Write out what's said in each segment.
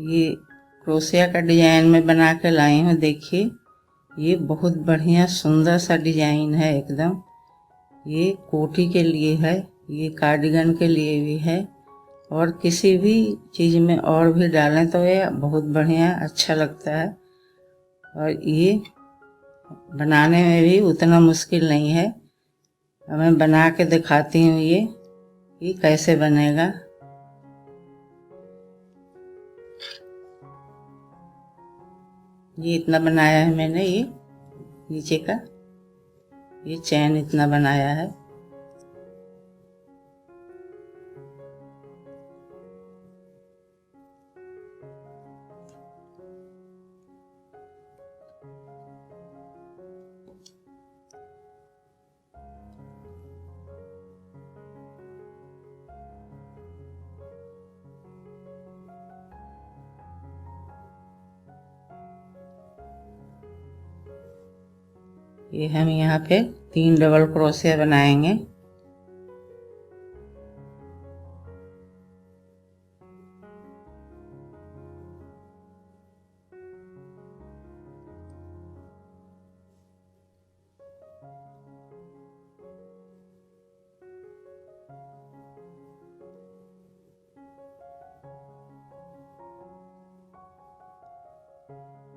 ये क्रोशिया का डिजाइन में बना के लाई हूँ। देखिए ये बहुत बढ़िया सुंदर सा डिजाइन है एकदम। ये कोटी के लिए है, ये कार्डिगन के लिए भी है, और किसी भी चीज़ में और भी डालें तो ये बहुत बढ़िया अच्छा लगता है। और ये बनाने में भी उतना मुश्किल नहीं है। मैं बना के दिखाती हूँ ये कैसे बनेगा। ये इतना बनाया है मैंने, ये नीचे का ये चैन इतना बनाया है। ये हम यहाँ पे 3 डबल क्रोशिया बनाएंगे।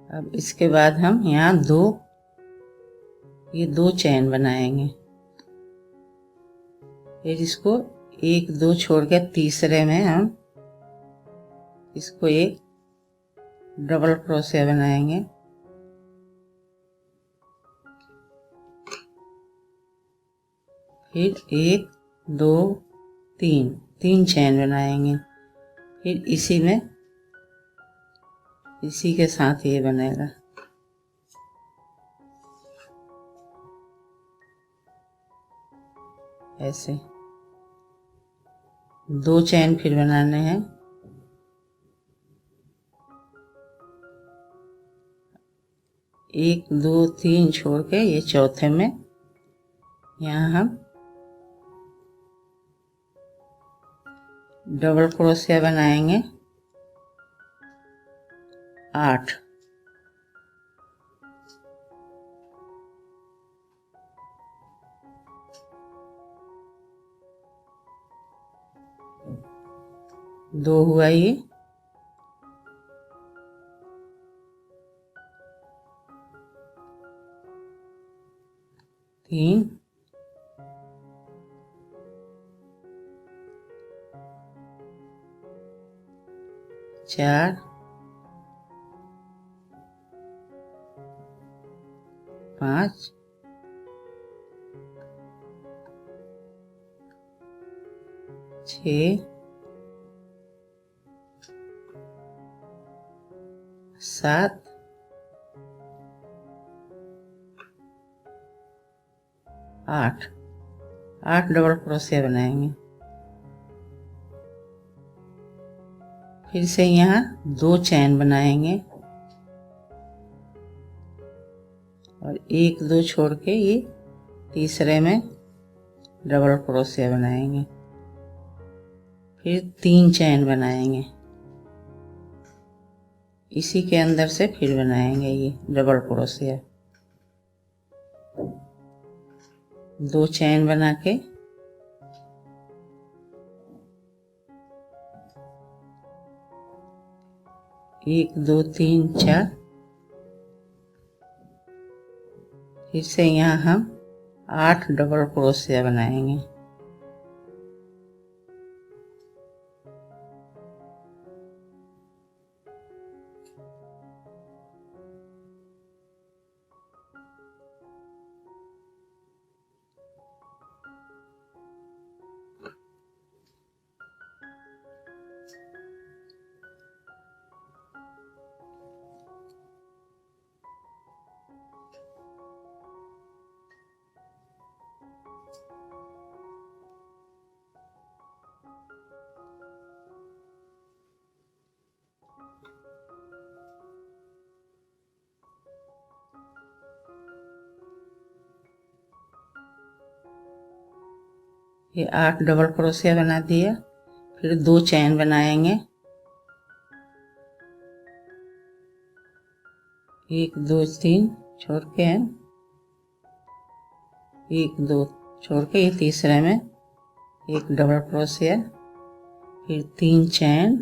अब इसके बाद हम यहाँ ये 2 चैन बनाएंगे। फिर इसको 1 2 छोड़ के तीसरे में हम इसको एक डबल क्रोशिया बनाएंगे। फिर 1 2 3 चैन बनाएंगे। फिर इसी के साथ ये बनेगा। ऐसे 2 चैन फिर बनाने हैं। 1 2 3 छोड़ के ये चौथे में यहाँ हम डबल क्रोशिया बनाएंगे 8। दो हुआ ये, तीन, चार, 5, 6, 7, 8 डबल क्रोशिया बनाएंगे। फिर से यहाँ 2 चैन बनाएंगे और 1 2 छोड़ के ये तीसरे में डबल क्रोशिया बनाएंगे। फिर 3 चैन बनाएंगे, इसी के अंदर से फिर बनाएंगे ये डबल क्रोशिया। 2 चैन बना के 1 2 3 4, फिर से यहाँ हम 8 डबल क्रोशिया बनाएंगे। ये 8 डबल क्रोशिया बना दिया। फिर 2 चैन बनाएंगे 1 2 3 छोड़ के है, 1 2 छोड़ के ये तीसरे में एक डबल क्रोशिया, फिर 3 चैन,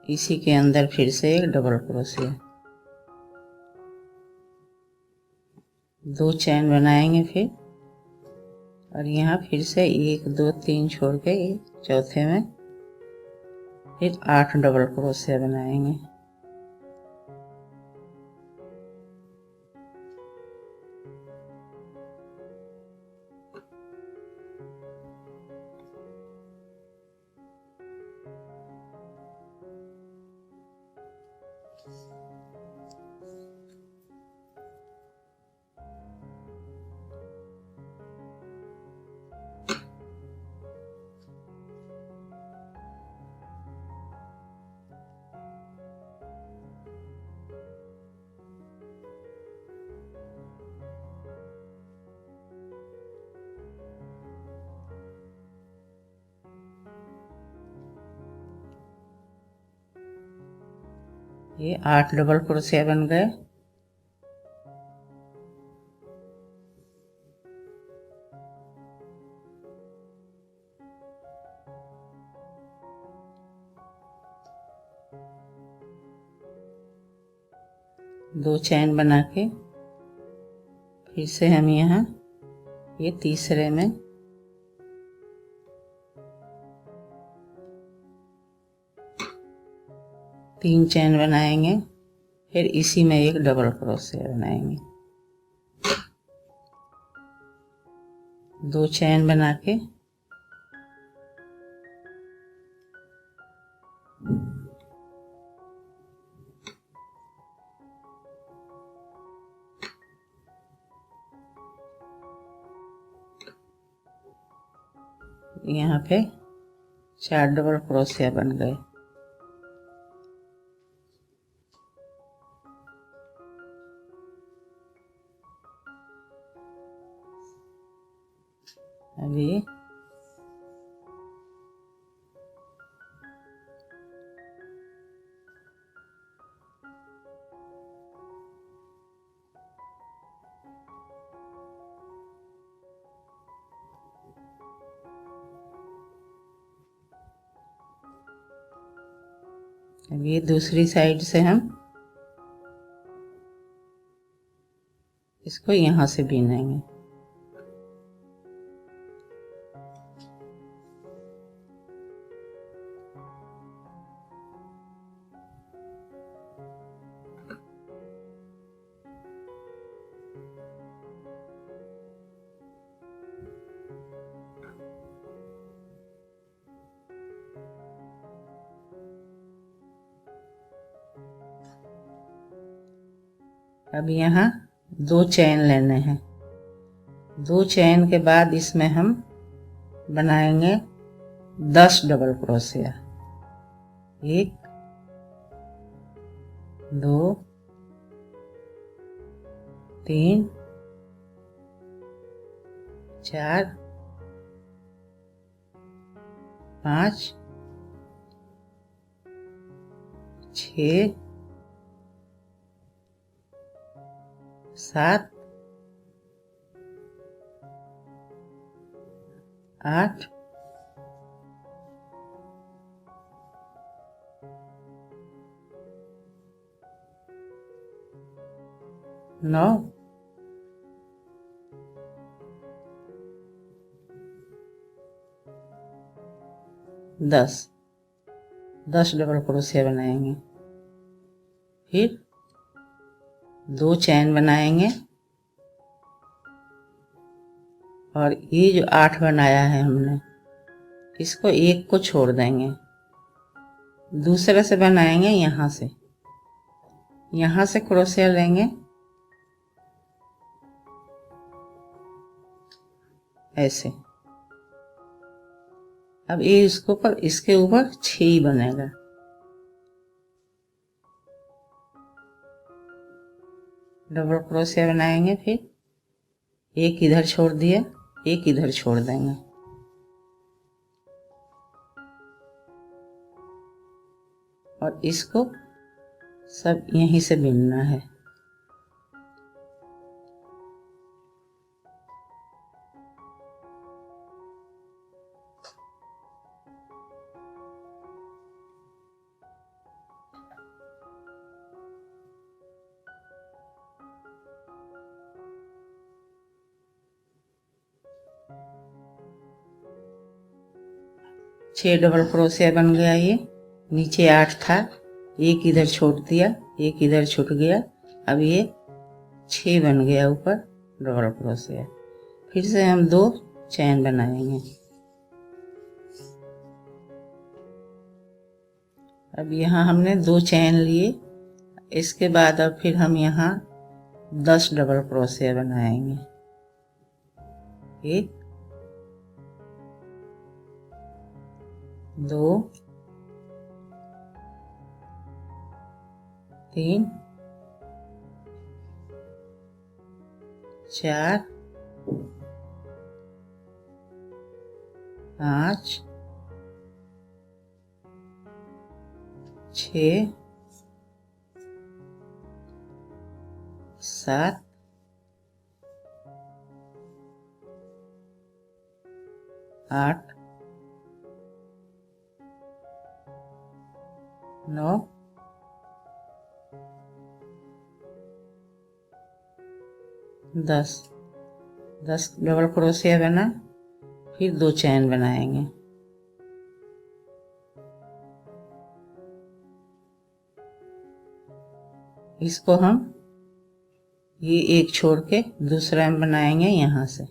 इसी के अंदर फिर से एक डबल क्रोशिया, 2 चैन बनाएंगे फिर, और यहाँ फिर से 1 2 3 छोड़ के चौथे में फिर 8 डबल क्रोशिया बनाएंगे। ये 8 डबल क्रोशिया बन गए। दो चैन बना के फिर से हम यहाँ ये तीसरे में तीन चैन बनाएंगे, फिर इसी में एक डबल क्रोशिया बनाएंगे। दो चैन बना के यहाँ पे 4 डबल क्रोशिया बन गए। अभी ये दूसरी साइड से हम इसको यहाँ से बीनेंगे। अब यहाँ 2 चैन लेने हैं। 2 चैन के बाद इसमें हम बनाएंगे 10 डबल क्रोशिया। 1 2 3 4 5 6 7 8 9 10 डबल क्रोशिया बनाएंगे। फिर 2 चैन बनाएंगे, और ये जो 8 बनाया है हमने, इसको एक को छोड़ देंगे, दूसरे से बनाएंगे। यहाँ से क्रोशिया लेंगे ऐसे। अब ये इसके ऊपर 6 ही बनेगा। डबल क्रोशिया बनाएंगे, फिर एक इधर छोड़ दिया, एक इधर छोड़ देंगे, और इसको सब यहीं से बिनना है। छह डबल क्रोशिया बन गया। ये नीचे 8 था, एक इधर छोड़ दिया, एक इधर छूट गया। अब ये 6 बन गया ऊपर डबल क्रोशिया। फिर से हम 2 चैन बनाएंगे। अब यहाँ हमने 2 चैन लिए। इसके बाद अब फिर हम यहाँ 10 डबल क्रोशिया बनाएंगे। 1 2 3 4 5 6 7 8 9 10 डबल क्रोशिया बना। फिर 2 चैन बनाएंगे। इसको हम ये एक छोड़ के दूसरा हम बनाएंगे यहाँ से।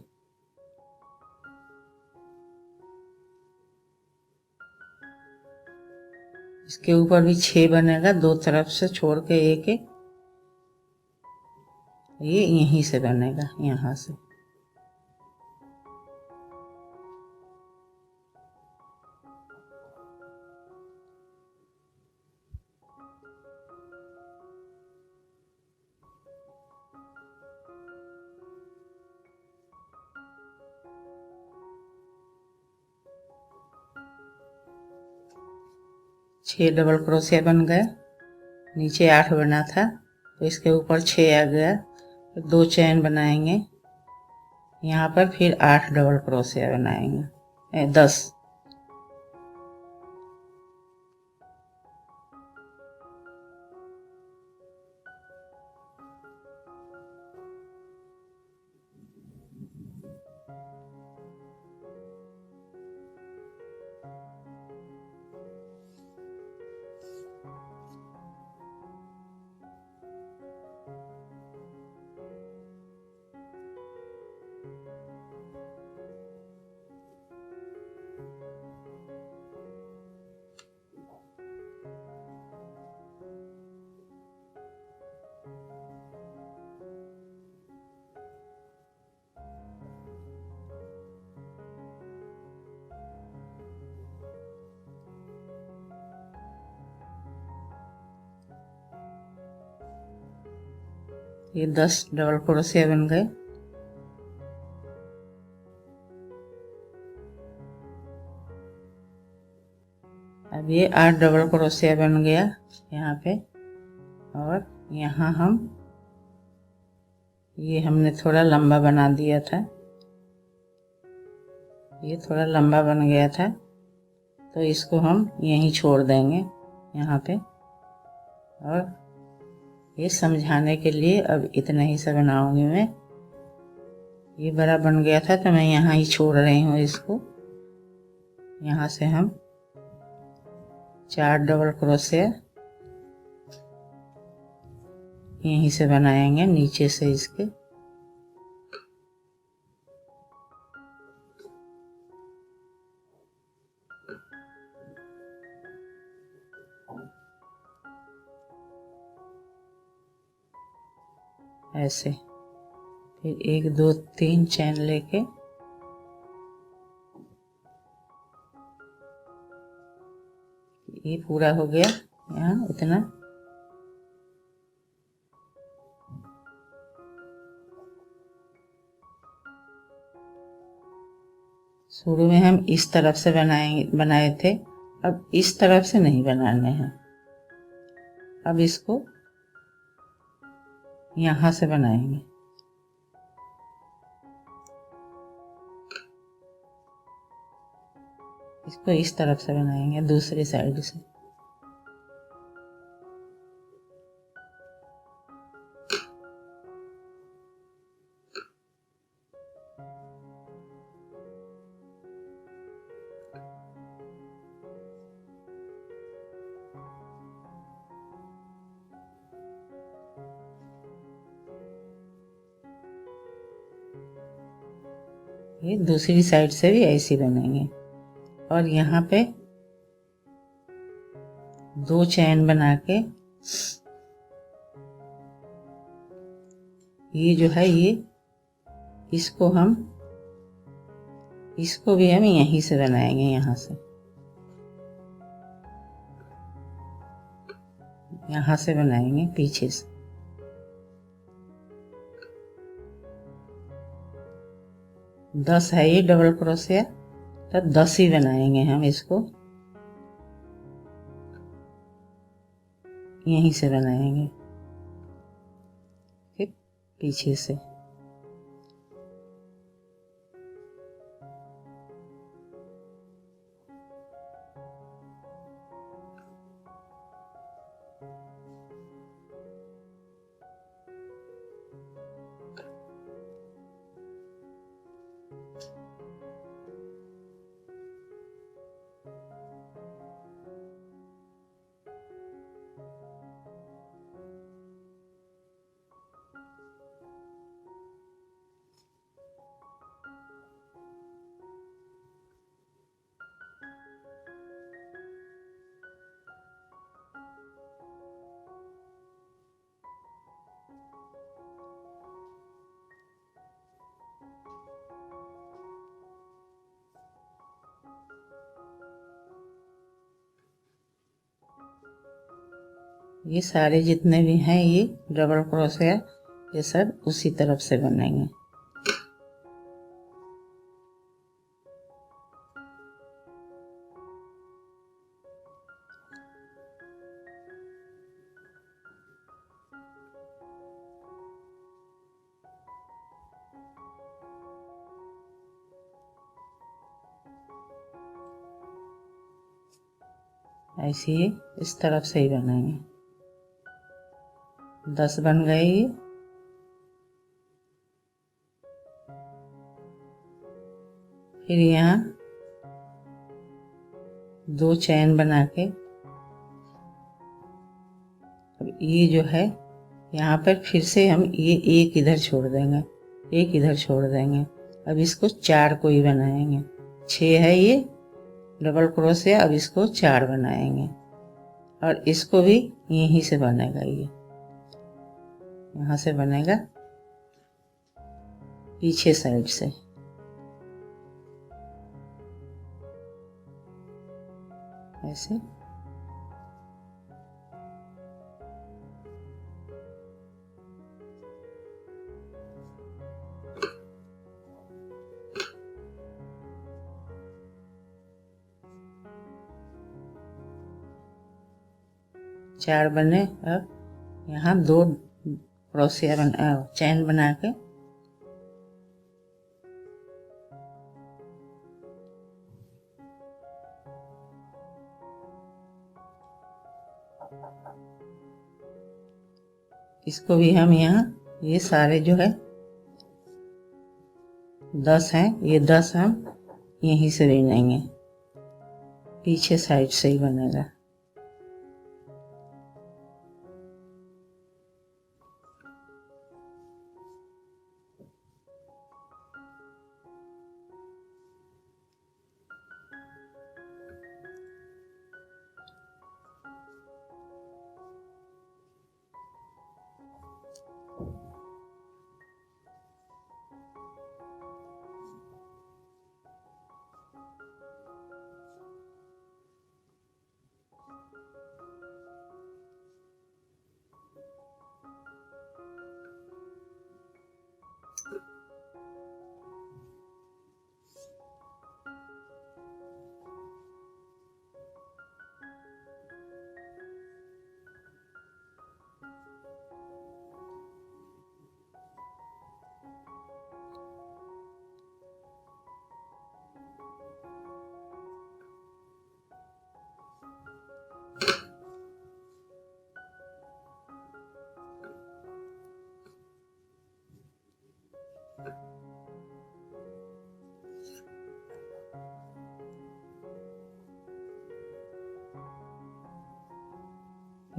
इसके ऊपर भी 6 बनेगा, 2 तरफ से छोड़ के एक एक। ये यहीं से बनेगा, यहाँ से। छह डबल क्रोशिया बन गए। नीचे 8 बना था तो इसके ऊपर 6 आ गया। तो 2 चैन बनाएंगे। यहाँ पर फिर 8 डबल क्रोशिया बनाएंगे, 10। ये 10 डबल क्रोशिया बन गए। अब ये 8 डबल क्रोशिया बन गया यहाँ पे। और यहाँ हम ये हमने थोड़ा लंबा बना दिया था, ये थोड़ा लंबा बन गया था तो इसको हम यहीं छोड़ देंगे यहाँ पे। और ये समझाने के लिए अब इतना ही सा बनाऊंगी मैं। ये बड़ा बन गया था तो मैं यहाँ ही छोड़ रही हूँ इसको। यहाँ से हम 4 डबल क्रोशिया यहीं से बनाएंगे, नीचे से इसके। ऐसे फिर 1 2 3 चैन लेके ये पूरा हो गया यहाँ इतना। शुरू में हम इस तरफ से बनाए थे, अब इस तरफ से नहीं बनाने हैं। अब इसको यहाँ से बनाएंगे। इसको इस तरफ से बनाएंगे, दूसरी साइड से। ये दूसरी साइड से भी ऐसे बनेंगे। और यहाँ पे 2 चैन बना के ये जो है इसको भी हम यहीं से बनाएंगे, यहाँ से बनाएंगे पीछे से। दस है ये डबल क्रोशिया, तो 10 ही बनाएंगे हम इसको, यहीं से बनाएंगे फिर पीछे से। ये सारे जितने भी हैं ये डबल क्रोशिया, ये सब उसी तरफ से बनेंगे। ऐसे ही इस तरफ से ही बनाएंगे। 10 बन गए ये। फिर यहाँ 2 चैन बना के अब ये जो है यहाँ पर फिर से हम ये एक इधर छोड़ देंगे, एक इधर छोड़ देंगे। अब इसको 4 को ही बनाएंगे। 6 है ये डबल क्रोशिया, अब इसको 4 बनाएंगे और इसको भी यहीं से बनेगा, ये यहाँ से बनेगा पीछे साइड से। ऐसे चार बने। अब यहाँ 2 क्रोशिया चैन बना के इसको भी हम यहाँ ये सारे जो है 10 हैं, ये 10 हम यहीं से बनाएंगे, पीछे साइड से ही बनेगा।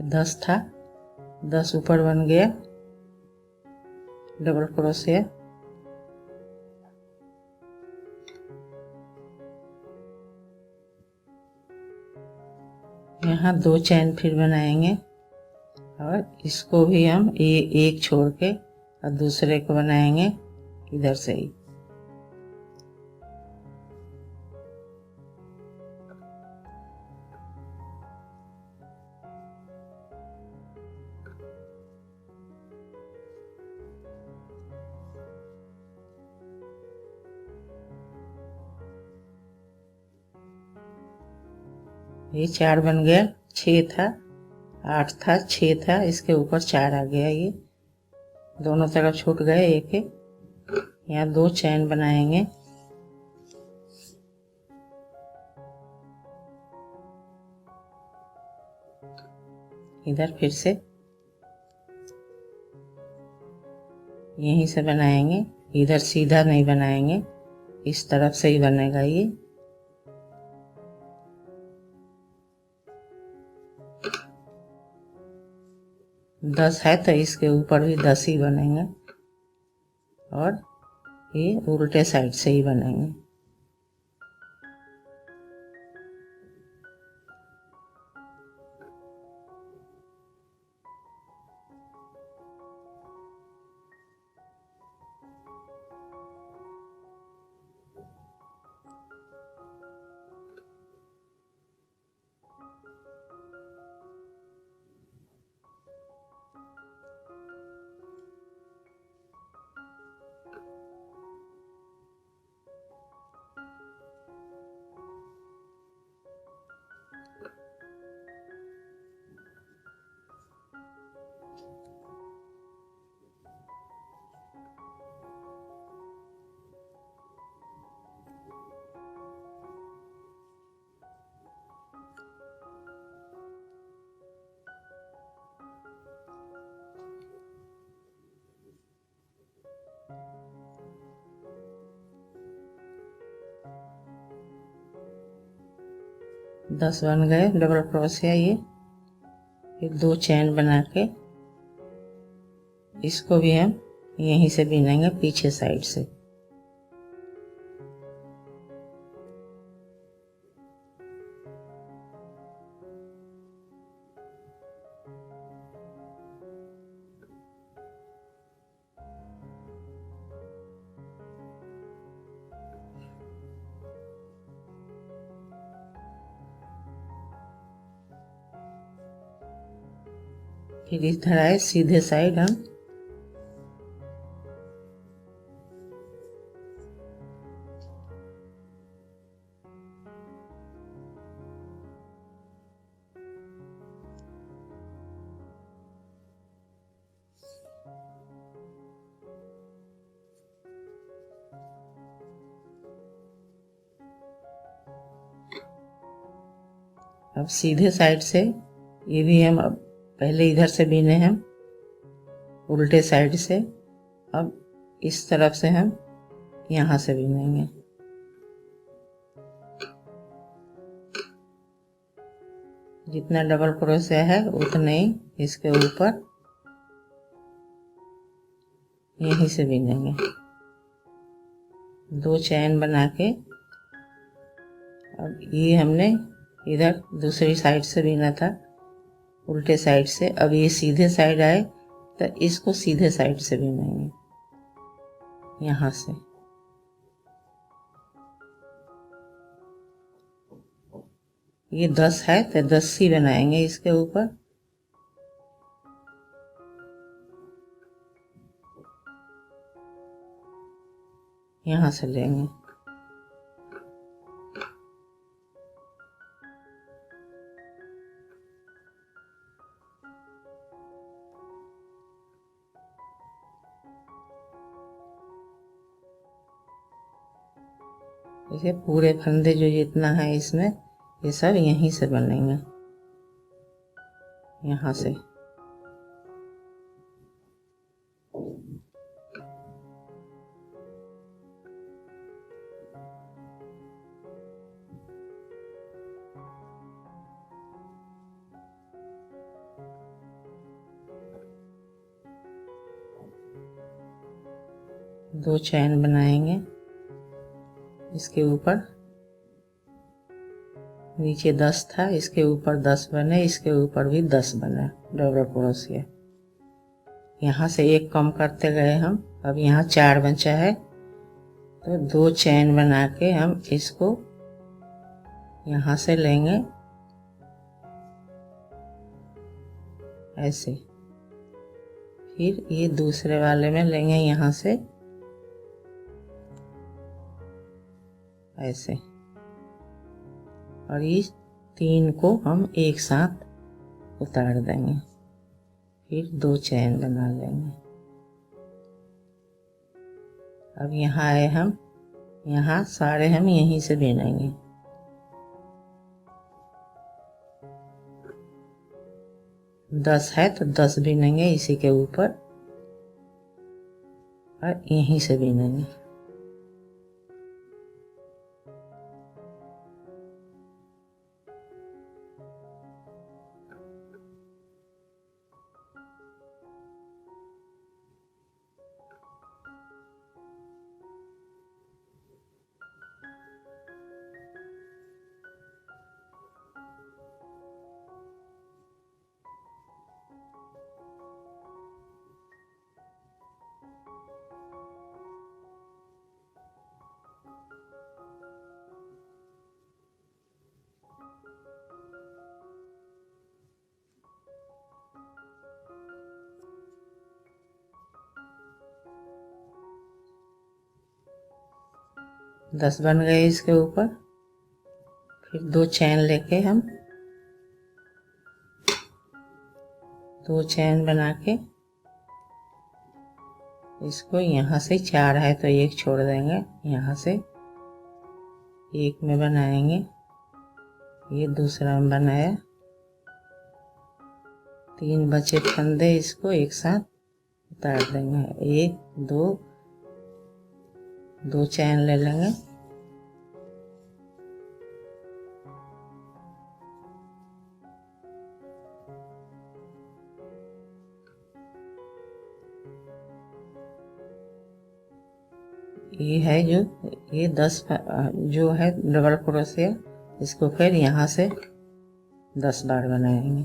10 था, 10 ऊपर बन गया, डबल क्रोशिया। यहाँ 2 चैन फिर बनाएंगे और इसको भी हम एक छोड़ के और दूसरे को बनाएंगे इधर से ही। ये 4 बन गया, 6 था, 8 था, 6 था, इसके ऊपर 4 आ गया। ये दोनों तरफ छूट गए एक एक। यहाँ 2 चैन बनाएंगे। इधर फिर से यहीं से बनाएंगे, इधर सीधा नहीं बनाएंगे, इस तरफ से ही बनेगा ये। दस है तो इसके ऊपर भी 10 ही बनेंगे और ये उल्टे साइड से ही बनेंगे। दस बन गए डबल क्रोशिया। ये फिर 2 चैन बना के इसको भी हम यहीं से बिनेंगे पीछे साइड से। फिर इधर आए सीधे साइड हम अब सीधे साइड से ये भी हम अब पहले इधर से बिने हम उल्टे साइड से, अब इस तरफ से हम यहाँ से बिनेंगे। जितना डबल क्रोशिया है उतने ही इसके ऊपर यहीं से बिनेंगे। 2 चैन बना के अब ये हमने इधर दूसरी साइड से बिना था उल्टे साइड से। अब ये सीधे साइड आए तो इसको सीधे साइड से बिनेंगे यहाँ से। ये 10 है तो 10 ही बनाएंगे इसके ऊपर। यहाँ से लेंगे। इसे पूरे फंदे जो जितना है इसमें ये सब यहीं से बनेंगे, यहाँ से। 2 चैन बनाएंगे इसके ऊपर। नीचे 10 था, इसके ऊपर 10 बने, इसके ऊपर भी 10 बने डबल क्रोशिया। यहाँ से एक कम करते गए हम। अब यहाँ 4 बचा है, तो 2 चैन बना के हम इसको यहाँ से लेंगे ऐसे। फिर ये दूसरे वाले में लेंगे यहाँ से ऐसे, और इस 3 को हम एक साथ उतार देंगे। फिर 2 चैन बना लेंगे। अब यहाँ आए हम, यहाँ सारे हम यहीं से बिनेंगे। दस है तो 10 बिनेंगे इसी के ऊपर और यहीं से बिनेंगे। दस बन गए इसके ऊपर। फिर 2 चैन लेके हम 2 चैन बना के इसको यहाँ से 4 है तो 1 छोड़ देंगे, यहाँ से 1 में बनाएंगे। ये दूसरा में बनाया, 3 बचे फंदे, इसको एक साथ उतार देंगे। 1 2 चैन ले लेंगे। ये है ये 10 जो है डबल क्रोशिया, इसको फिर यहाँ से 10 बार बनाएंगे।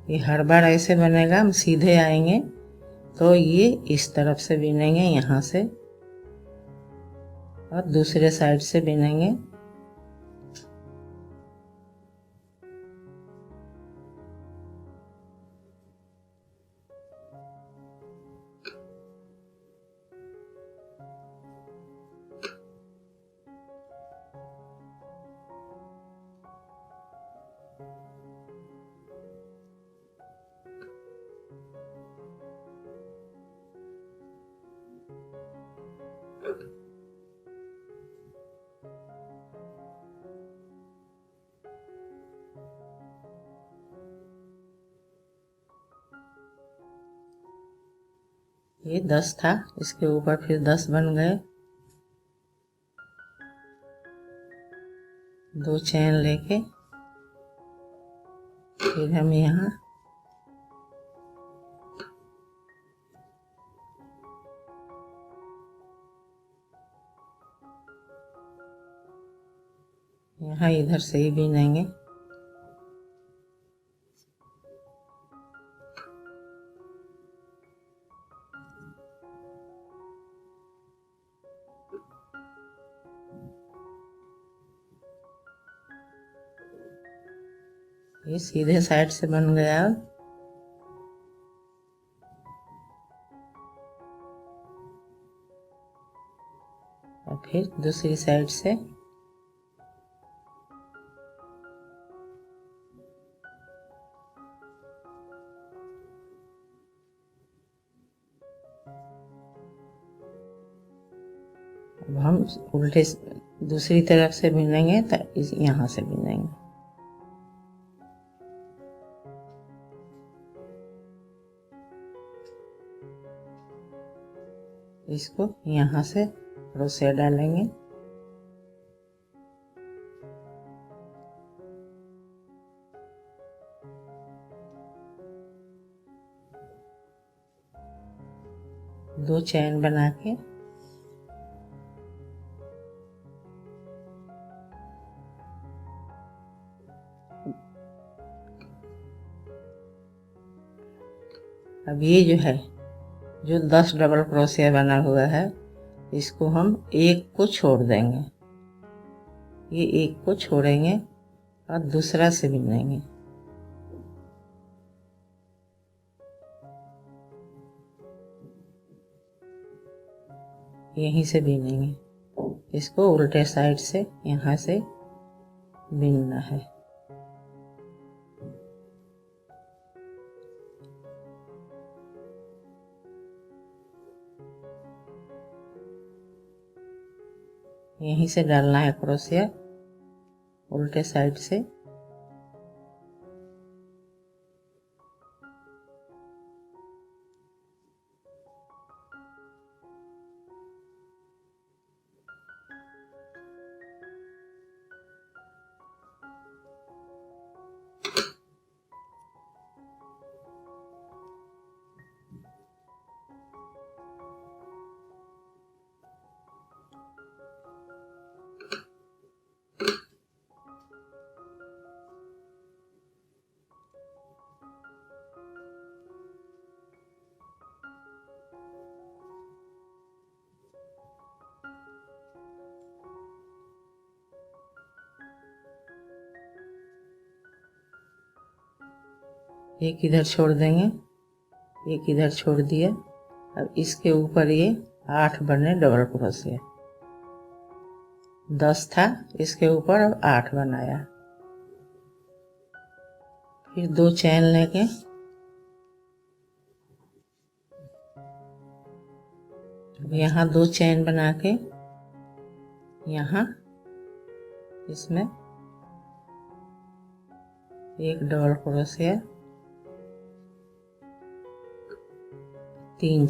ये हर बार ऐसे बनेगा। हम सीधे आएंगे तो ये इस तरफ से बिनेंगे यहाँ से, और दूसरे साइड से बिनेंगे। ये 10 था, इसके ऊपर फिर 10 बन गए। 2 चैन लेके फिर हम यहाँ इधर से ही बिनेंगे। ये सीधे साइड से बन गया। और फिर दूसरी साइड से अब हम उल्टे दूसरी तरफ से बिनेंगे, तो यहाँ से बिनेंगे। इसको यहाँ से क्रोशिया डालेंगे। दो चैन बना के अब ये जो है, जो 10 डबल क्रोशिया बना हुआ है, इसको हम एक को छोड़ देंगे। ये एक को छोड़ेंगे और दूसरा से बिनेंगे। यहीं से बिनेंगे। इसको उल्टे साइड से यहाँ से बिनना है। यहीं से डालना है क्रोशिया उल्टे साइड से। एक इधर छोड़ देंगे, एक इधर छोड़ दिया। अब इसके ऊपर ये 8 बने डबल क्रोशिया। 10 था, इसके ऊपर अब 8 बनाया। फिर 2 चैन लेके यहाँ 2 चैन बना के यहाँ इसमें एक डबल क्रोशिया, 3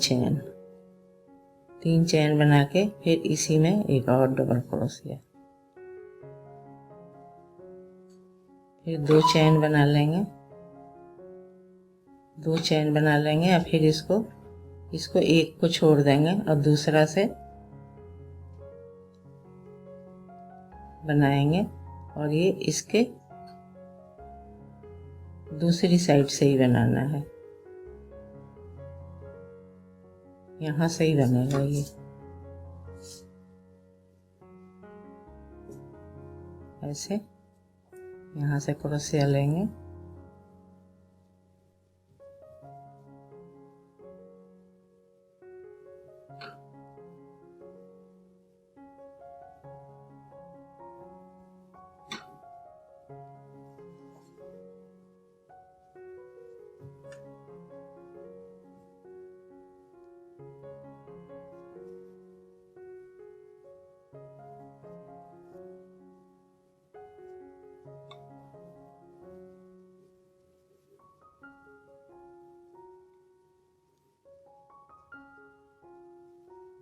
चैन बना के फिर इसी में एक और डबल क्रोशिया। फिर 2 चैन बना लेंगे, 2 चैन बना लेंगे और फिर इसको एक को छोड़ देंगे और दूसरा से बनाएंगे। और ये इसके दूसरी साइड से ही बनाना है। यहाँ से ही बनेगा ये। ऐसे यहाँ से क्रोशिया लेंगे,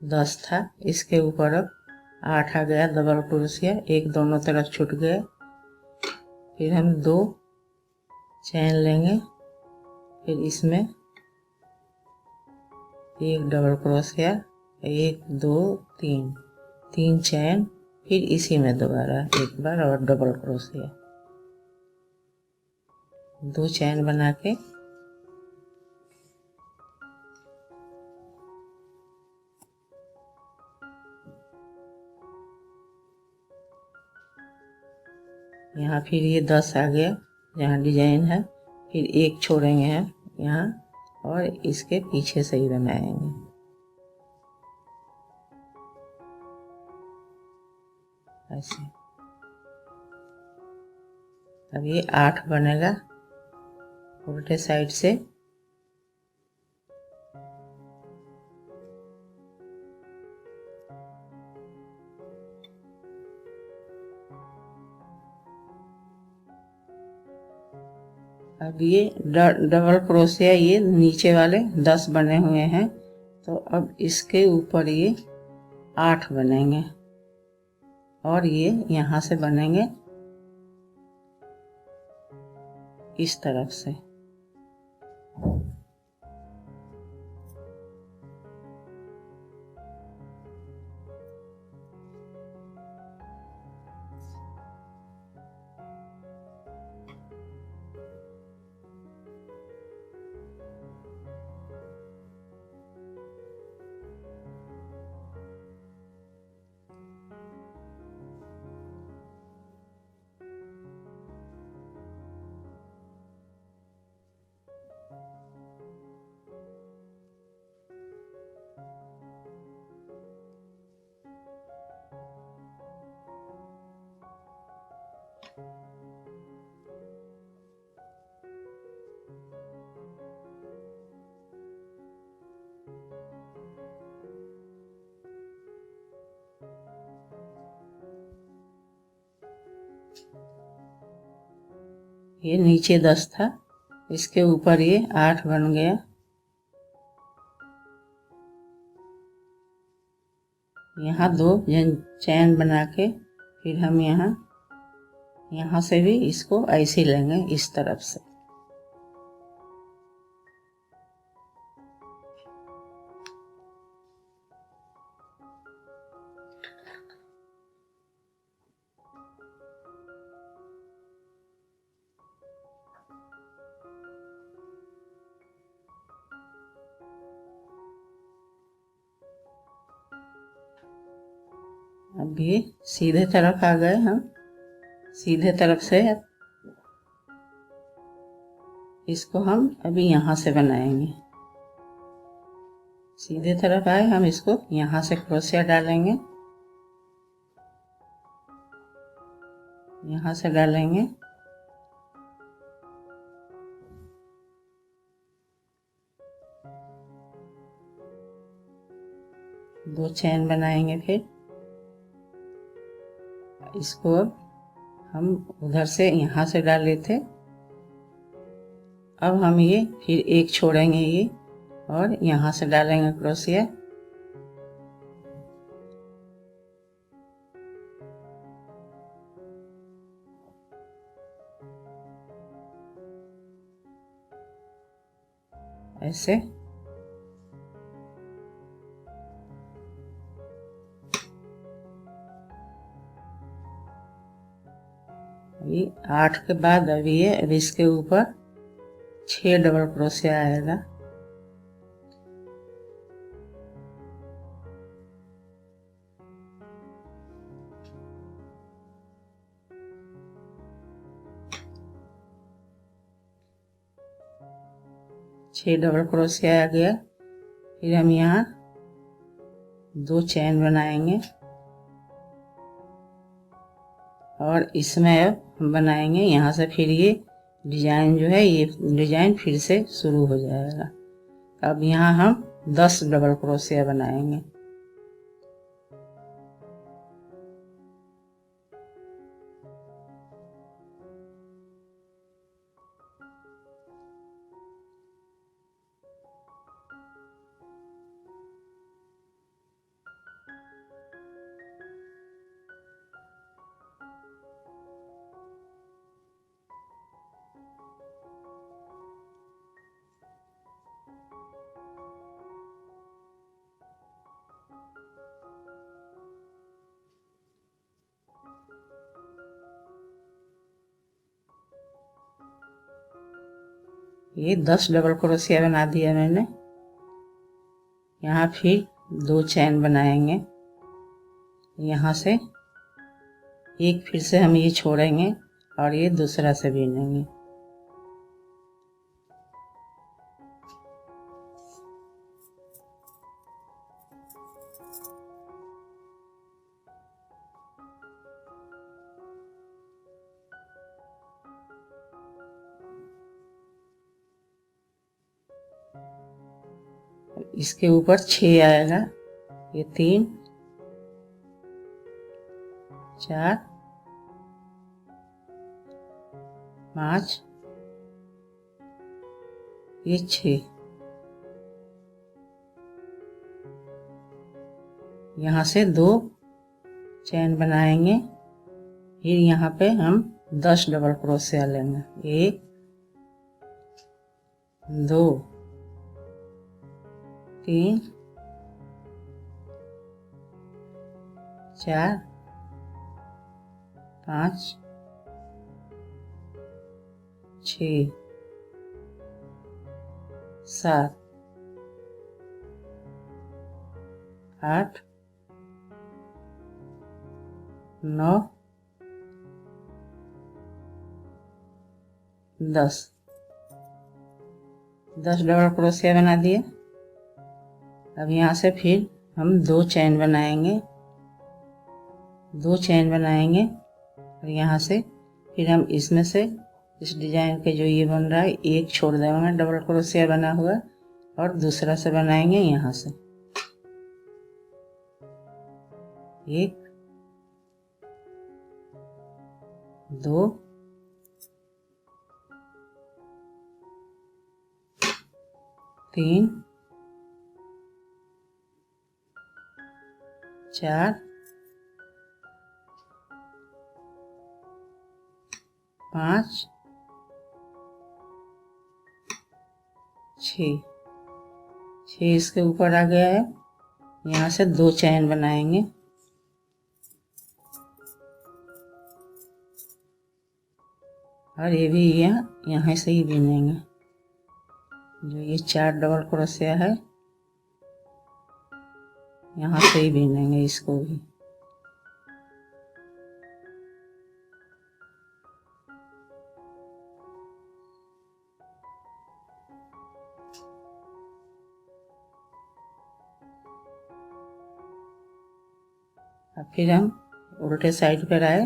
दस था, इसके ऊपर अब 8 आ गया डबल क्रोशिया। एक दोनों तरफ छूट गया। फिर हम 2 चैन लेंगे, फिर इसमें एक डबल क्रोशिया, 1 2 3 चैन, फिर इसी में दोबारा एक बार और डबल क्रोशिया। 2 चैन बना के यहाँ फिर ये 10 आ गया जहाँ डिजाइन है। फिर एक छोड़ेंगे हम यहाँ और इसके पीछे से ही बनाएंगे। ऐसे अब ये 8 बनेगा उल्टे साइड से। अब ये डबल क्रोशिया ये नीचे वाले 10 बने हुए हैं, तो अब इसके ऊपर ये 8 बनेंगे और ये यहाँ से बनेंगे इस तरफ से। ये नीचे 10 था, इसके ऊपर ये 8 बन गया। यहाँ 2 चैन बना के फिर हम यहाँ से भी इसको ऐसे लेंगे इस तरफ से। अभी सीधे तरफ आ गए हम, सीधे तरफ से इसको हम अभी यहाँ से बनाएंगे। सीधे तरफ आए हम इसको यहाँ से क्रोशिया डालेंगे, यहाँ से डालेंगे, दो चैन बनाएंगे, फिर इसको हम उधर से यहाँ से डाले थे। अब हम ये फिर एक छोड़ेंगे ये और यहाँ से डालेंगे क्रोशिया। ऐसे ये 8 के बाद अभी इसके ऊपर 6 डबल क्रोशिया आएगा। छह डबल क्रोशिया आ गया। फिर हम यहाँ 2 चैन बनाएंगे और इसमें अब हम बनाएंगे यहाँ से। फिर ये डिजाइन जो है, ये डिजाइन फिर से शुरू हो जाएगा। अब यहाँ हम 10 डबल क्रोशिया बनाएंगे। ये 10 डबल क्रोशिया बना दिया मैंने। यहाँ फिर 2 चैन बनाएंगे, यहाँ से एक फिर से हम ये छोड़ेंगे और ये दूसरा से बीनेंगे। इसके ऊपर 6 आएगा। ये 3 4 5 ये 6। यहाँ से 2 चैन बनाएंगे, फिर यहाँ पे हम 10 डबल क्रोशिया लेंगे। 1 2 3 4 5 6 7 8 9 10 डबल क्रोशिया बना दिए। अब यहाँ से फिर हम 2 चैन बनाएंगे, 2 चैन बनाएंगे और यहाँ से फिर हम इसमें से इस डिजाइन के जो ये बन रहा है एक छोड़ देंगे डबल क्रोशिया बना हुआ, और दूसरा से बनाएंगे यहाँ से 1 2 3 4 5 6 इसके ऊपर आ गया है। यहाँ से 2 चैन बनाएंगे, और ये भी यहाँ से ही बिनेंगे। जो ये 4 डबल क्रोशिया है यहाँ से ही बिनेंगे इसको भी। अब फिर हम उल्टे साइड पर आए,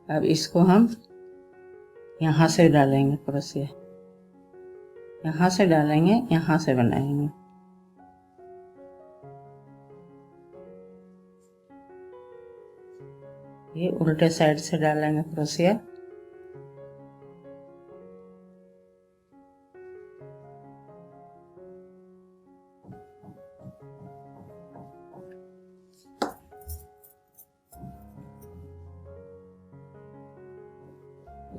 अब इसको हम यहाँ से डालेंगे क्रोशिया, यहाँ से डालेंगे, यहाँ से बनाएंगे। ये उल्टे साइड से डालेंगे क्रोशिया।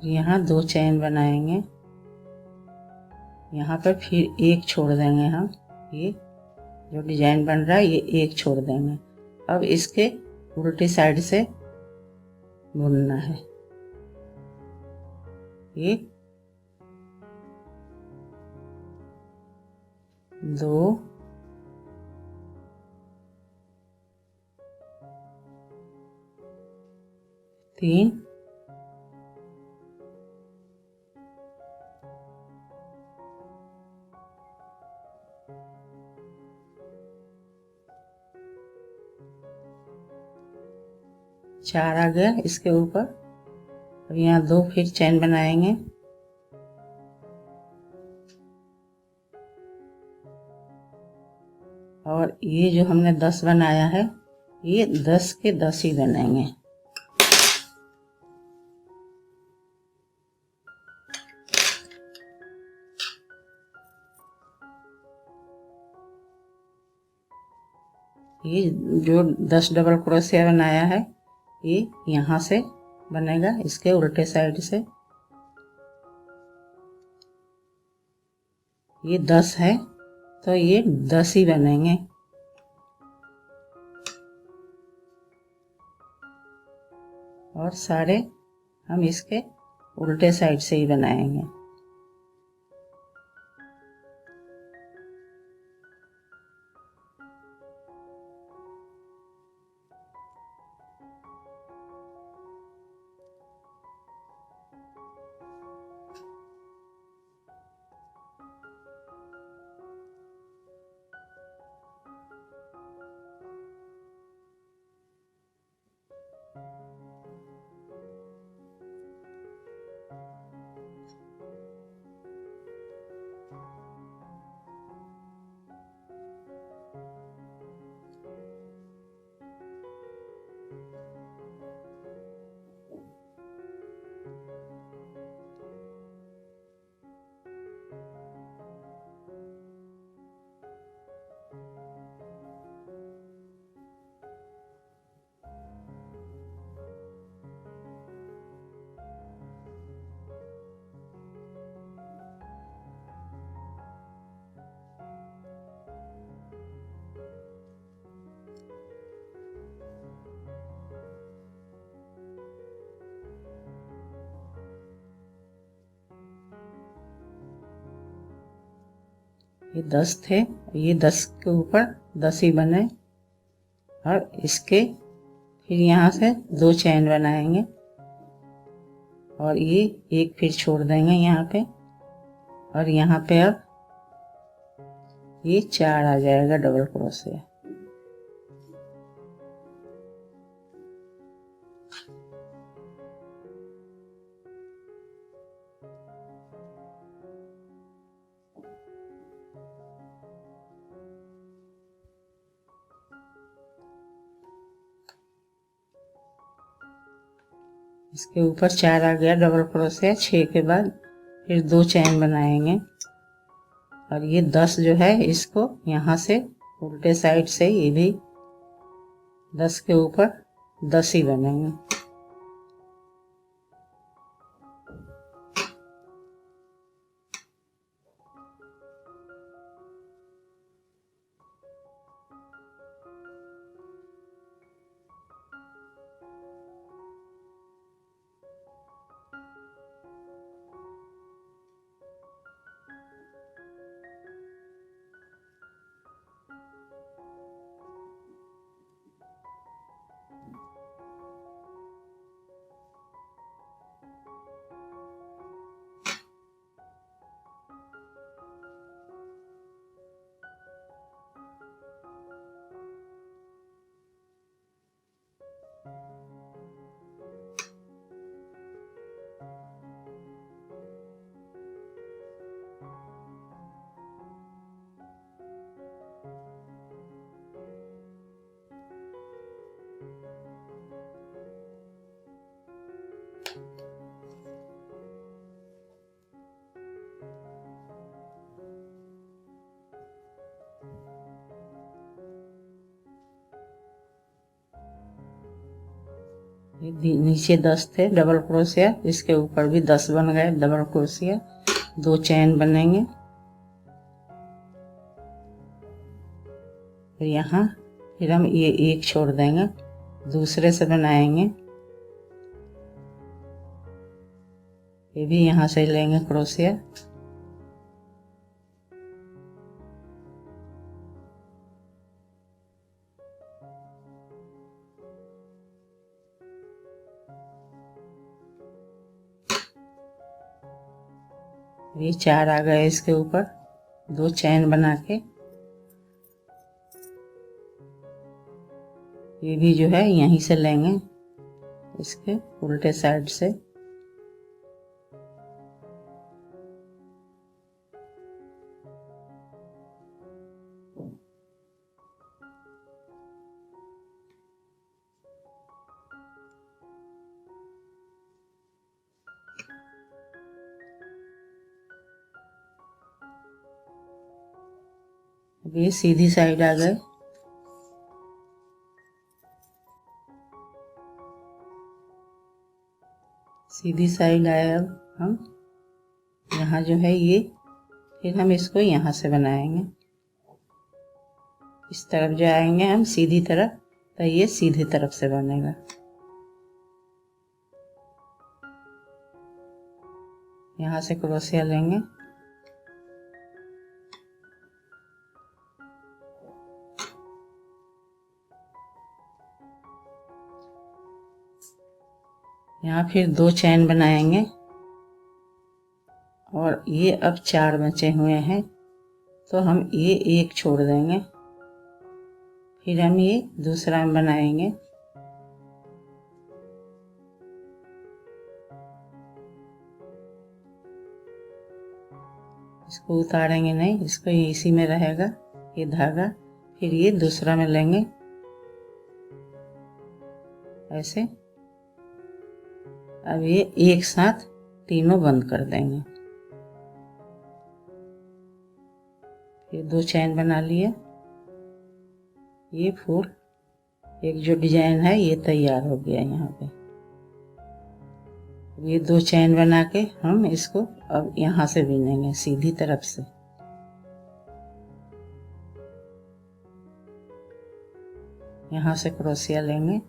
यहाँ 2 चैन बनाएंगे, यहाँ पर फिर एक छोड़ देंगे हम। ये जो डिजाइन बन रहा है ये एक छोड़ देंगे। अब इसके उल्टी साइड से बुनना है। 1 2 3 4 आ गया इसके ऊपर। अब यहाँ 2 फिर चैन बनाएंगे, और ये जो हमने 10 बनाया है ये 10 के 10 ही बनेंगे। ये जो 10 डबल क्रोशिया बनाया है ये यहाँ से बनेगा, इसके उल्टे साइड से। ये 10 है तो ये 10 ही बनेंगे। और सारे हम इसके उल्टे साइड से ही बनाएंगे। ये 10 थे, ये 10 के ऊपर 10 ही बने। और इसके फिर यहाँ से 2 चैन बनाएंगे और ये एक फिर छोड़ देंगे यहाँ पे। और यहाँ पे अब ये 4 आ जाएगा डबल क्रोशिया। इसके ऊपर 4 आ गया डबल क्रोशिया। 6 के बाद फिर 2 चैन बनाएंगे और ये 10 जो है इसको यहाँ से उल्टे साइड से ये भी 10 के ऊपर 10 ही बनेंगे। नीचे 10 थे डबल क्रोशिया, इसके ऊपर भी 10 बन गए डबल क्रोशिया। 2 चैन बनेंगे फिर यहाँ फिर हम ये एक छोड़ देंगे, दूसरे से बनाएंगे। ये भी यहाँ से लेंगे क्रोशिया। ये 4 आ गए इसके ऊपर 2 चैन बना के। ये भी जो है यहीं से लेंगे इसके उल्टे साइड से। अब ये सीधी साइड आ गए। सीधी साइड आए। अब हम यहाँ जो है ये फिर हम इसको यहाँ से बनाएंगे। इस तरफ जो आएंगे हम सीधी तरफ, तो ये सीधी तरफ से बनेगा। यहाँ से क्रोशिया लेंगे। यहाँ फिर 2 चैन बनाएंगे और ये अब 4 बचे हुए हैं, तो हम ये एक छोड़ देंगे। फिर हम ये दूसरा बनाएंगे। इसको उतारेंगे नहीं, इसको इसी में रहेगा ये धागा। फिर ये दूसरा में लेंगे ऐसे। अब ये एक साथ तीनों बंद कर देंगे। फिर 2 चैन बना लिए। ये फूल एक जो डिजाइन है ये तैयार हो गया। यहाँ पे ये 2 चैन बना के हम इसको अब यहाँ से बिनेंगे सीधी तरफ से। यहाँ से क्रोशिया लेंगे।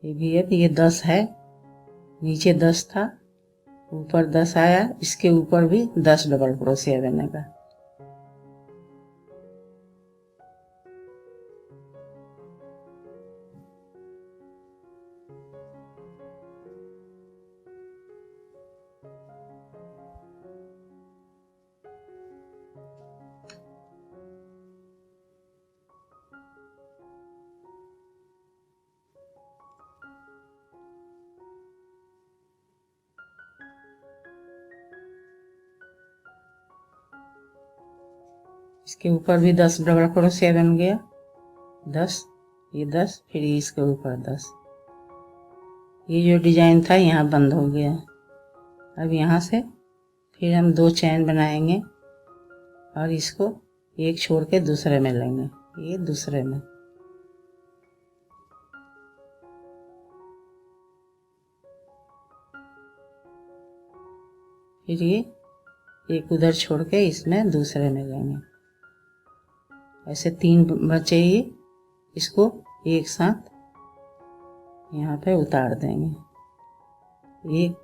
ये भी अब ये 10 है, नीचे 10 था, ऊपर 10 आया, इसके ऊपर भी 10 डबल क्रोशिया बनेगा। इसके ऊपर भी 10 डबल क्रोशिया बन गया, 10, ये 10, फिर इसके ऊपर 10। ये जो डिजाइन था यहाँ बंद हो गया। अब यहाँ से फिर हम 2 चैन बनाएंगे और इसको एक छोड़ के दूसरे में लेंगे, ये दूसरे में। फिर ये एक उधर छोड़ के इसमें दूसरे में लेंगे। ऐसे 3 बचे, ये इसको एक साथ यहाँ पे उतार देंगे। 1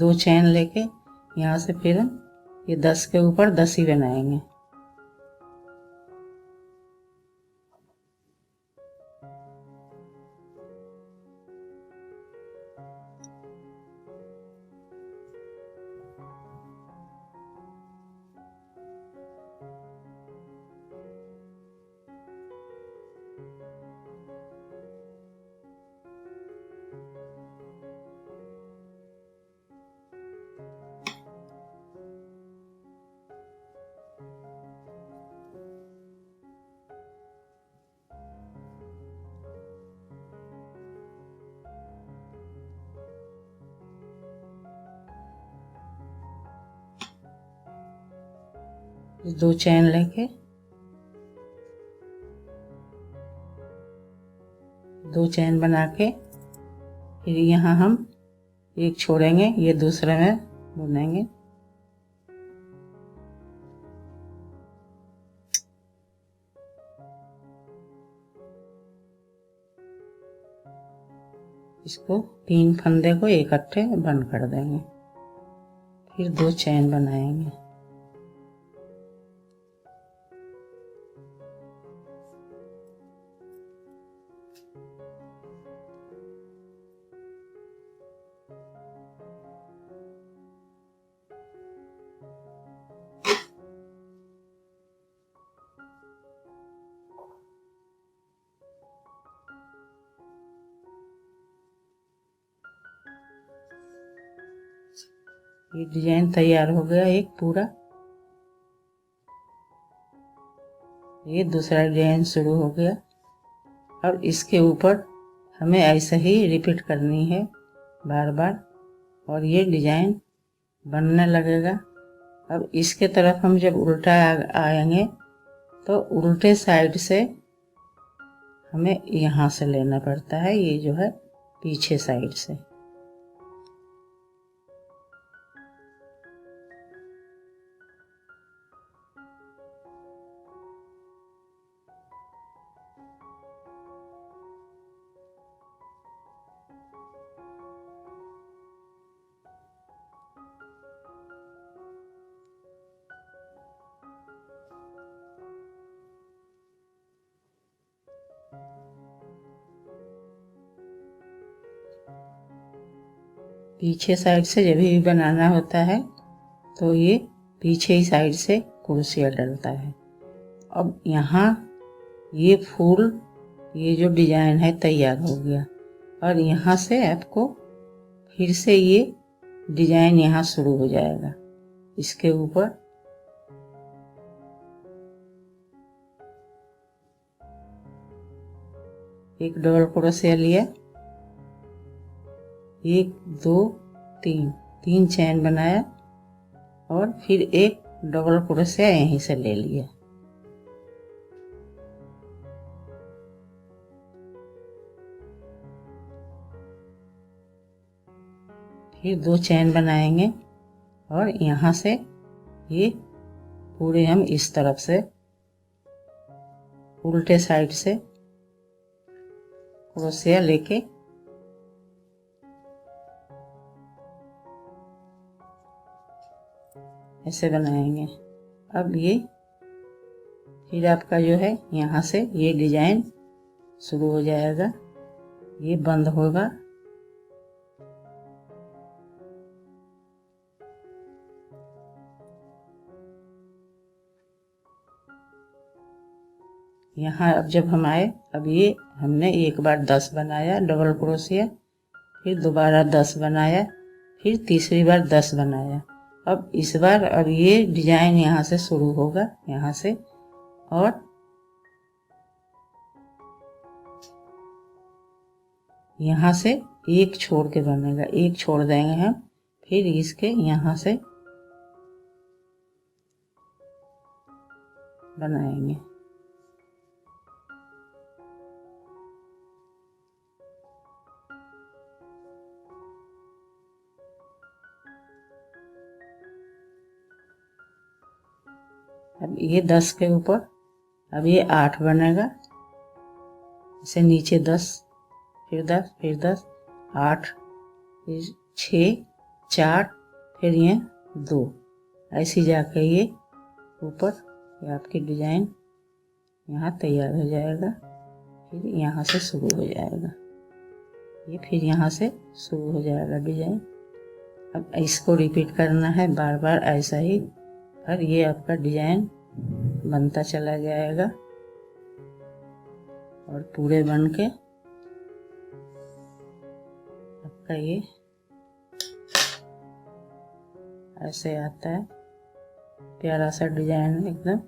2 चैन लेके यहाँ से फिर हम ये 10 के ऊपर 10 ही बनाएंगे। दो चैन लेके 2 चैन बना के फिर यहाँ हम एक छोड़ेंगे, ये दूसरे में बुनेंगे। इसको 3 फंदे को इकट्ठे बंद कर देंगे, फिर 2 चैन बनाएंगे। ये डिजाइन तैयार हो गया एक पूरा। ये दूसरा डिजाइन शुरू हो गया। अब इसके ऊपर हमें ऐसे ही रिपीट करनी है बार बार, और ये डिजाइन बनने लगेगा। अब इसके तरफ हम जब उल्टा आएंगे तो उल्टे साइड से हमें यहाँ से लेना पड़ता है, ये जो है पीछे साइड से। पीछे साइड से जब भी बनाना होता है तो ये पीछे ही साइड से कुर्सियाँ डलता है। अब यहाँ ये फूल, ये जो डिजाइन है तैयार हो गया, और यहाँ से आपको फिर से ये डिजाइन यहाँ शुरू हो जाएगा। इसके ऊपर एक डबल क्रोशिया लिया, 1 2 3 चैन बनाया और फिर एक डबल क्रोशिया यहीं से ले लिया। फिर 2 चैन बनाएंगे और यहाँ से ये पूरे हम इस तरफ से उल्टे साइड से क्रोशिया लेके ऐसे बनाएंगे। अब ये फिर आपका जो है यहाँ से ये डिजाइन शुरू हो जाएगा, ये बंद होगा। यहाँ अब जब हम आए, अब ये हमने एक बार 10 बनाया डबल क्रोशिया, फिर दोबारा 10 बनाया, फिर तीसरी बार 10 बनाया। अब इस बार अब ये डिजाइन यहाँ से शुरू होगा, यहाँ से, और यहाँ से एक छोड़ के बनेगा, एक छोड़ देंगे हम, फिर इसके यहाँ से बनाएंगे। अब ये 10 के ऊपर अब ये 8 बनेगा, इसे नीचे 10, फिर 10, फिर 10, 8, फिर 6, 4, फिर ये 2, ऐसी जाकर ये ऊपर ये आपकी डिजाइन यहाँ तैयार हो जाएगा। फिर यहाँ से शुरू हो जाएगा, ये फिर यहाँ से शुरू हो जाएगा डिजाइन। अब इसको रिपीट करना है बार बार ऐसा ही, और ये आपका डिजाइन बनता चला जाएगा और पूरे बन के आपका ये ऐसे आता है, प्यारा सा डिजाइन एकदम।